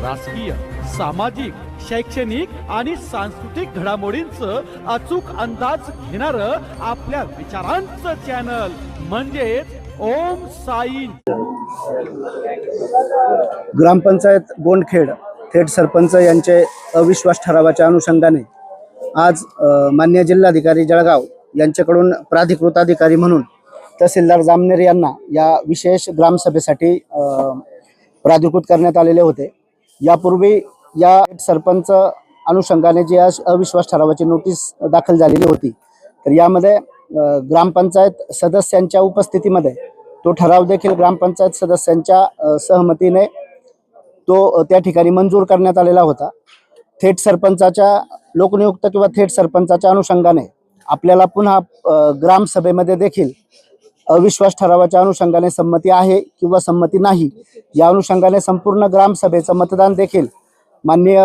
राजकीय, सामाजिक, शैक्षणिक आणि सांस्कृतिक घडामोडींचं अचूक अंदाज घेणारं आपल्या विचारांचं चॅनल म्हणजेच ओम साई। ग्रामपंचायत गोंडखेड थेट सरपंच यांचे अविश्वास ठरावाच्या अनुषंगाने आज माननीय जिल्हाधिकारी जळगाव यांच्याकडून प्राधिकृत अधिकारी म्हणून तहसीलदार जामनेर यांना या विशेष ग्रामसभेसाठी प्राधिकृत करण्यात आलेले होते। यापूर्वी या सरपंच अनुषंगाने जी आज अविश्वास ठरावाची नोटीस दाखल झालेली होती, तर यामध्ये ग्रामपंचायत सदस्यांच्या उपस्थितीमध्ये तो ठराव देखील ग्रामपंचायत सदस्यांच्या सहमतीने तो त्या ठिकाणी मंजूर करण्यात आलेला होता। थेट सरपंचाच्या लोकनियुक्त किंवा थेट सरपंचाच्या अनुषंगाने आपल्याला पुन्हा ग्रामसभेमध्ये देखील अविश्वास ठरावाच्या अनुषंगाने संमती आहे किंवा संमती नाही या अनुषंगाने संपूर्ण ग्रामसभेचं मतदान देखील माननीय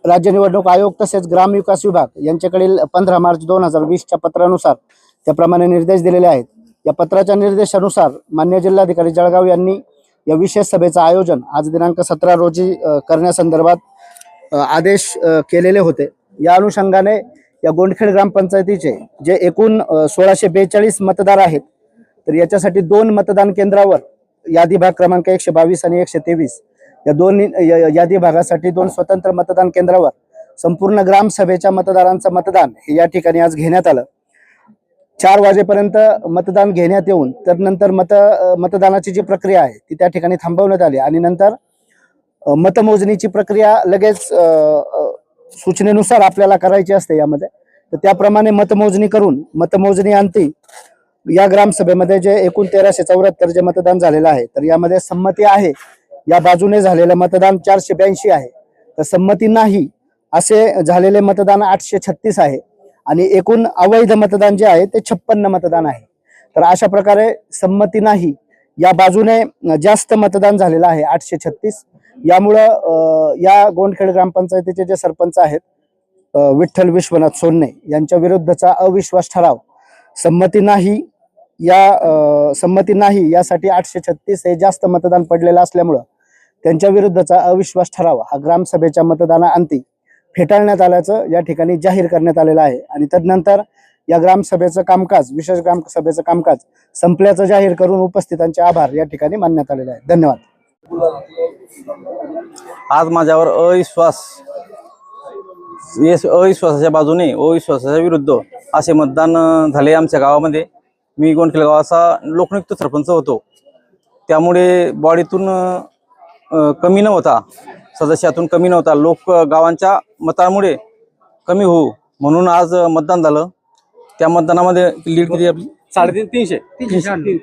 राज्य निवडणूक आयोग तसेच ग्रामविकास विभाग यांच्याकडील 15 मार्च 2020च्या पत्रानुसार त्याप्रमाणे निर्देश दिलेले आहेत। या पत्राच्या निर्देशानुसार माननीय जिल्हाधिकारी जळगाव यांनी या विशेष सभेचं आयोजन आज दिनांक 17 रोजी करण्यासंदर्भात आदेश केलेले होते। या अनुषंगाने या गोंडखेड ग्रामपंचायतीचे जे एकूण 1642 मतदार आहेत, तर याच्यासाठी 2 मतदान केंद्रावर यादी भाग क्रमांक 122 आणि 123 या दोन यादी भागासाठी 2 स्वतंत्र मतदान केंद्रावर संपूर्ण ग्रामसभेच्या मतदारांचं मतदान हे या ठिकाणी आज घेण्यात आलं। 4 वाजेपर्यंत मतदान घेण्यात येऊन तर नंतर मतदानाची जी प्रक्रिया आहे ती त्या ठिकाणी थांबवण्यात आली आणि नंतर मतमोजणीची प्रक्रिया लगेच सूचनेनुसार आपल्याला करायची असते यामध्ये। तर त्याप्रमाणे मतमोजणी करून मतमोजणी अंती या ग्रामसभेमध्ये जे एकूण 1374 जे मतदान झालेलं आहे, तर यामध्ये संमती आहे या बाजूने झालेलं मतदान 482 आहे, तर संमती नाही असे झालेले मतदान 836 आहे आणि एकूण अवैध मतदान जे आहे ते 56 मतदान आहे। तर अशा प्रकारे संमती नाही या बाजूने जास्त मतदान झालेलं आहे 836। यामुळं या गोंडखेड ग्रामपंचायतीचे जे सरपंच आहेत विठ्ठल विश्वनाथ सोन्ने यांच्या विरुद्धचा अविश्वास ठराव संमती नाही यासाठी 836 हे जास्त मतदान पडलेलं असल्यामुळं त्यांच्या विरुद्धचा अविश्वास ठराव हा ग्रामसभेच्या मतदानाअंती फेटाळण्यात आल्याचं या ठिकाणी जाहीर करण्यात आलेलं आहे आणि तदनंतर या ग्रामसभेचं कामकाज विशेष ग्रामसभेचं कामकाज संपल्याचं जाहीर करून उपस्थितांचे आभार या ठिकाणी मानण्यात आलेले आहे। धन्यवाद। आज माझ्यावर अविश्वासाच्या बाजूने अविश्वासाच्या विरुद्ध असे मतदान झाले आमच्या गावामध्ये। मी गोंडखेड गावाचा लोकनियुक्त सरपंच होतो, त्यामुळे बॉडीतून कमी नव्हता, सदस्यातून कमी नव्हता, लोक गावांच्या मतामुळे कमी होऊ म्हणून आज मतदान झालं। त्या मतदानामध्ये लीड किती आपली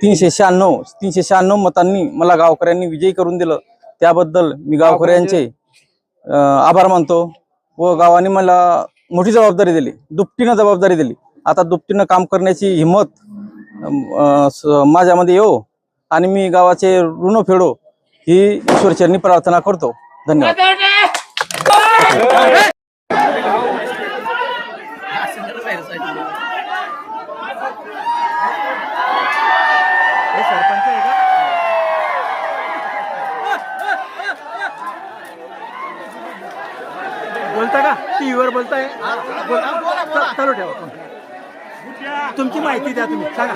396 मतांनी मला गावकऱ्यांनी विजयी करून दिलं। त्याबद्दल मी गावकऱ्यांचे आभार मानतो व गावाने मला मोठी जबाबदारी दिली, दुपटीनं जबाबदारी दिली। आता दुपटीनं काम करण्याची हिंमत माझ्यामध्ये येऊ आणि मी गावाचे ऋण फेडो ही ईश्वरचरणी प्रार्थना करतो। धन्यवाद। बोलता का टीव्हीवर बोलताय? चालू ठेवा, तुमची माहिती द्या, तुम्ही सांगा।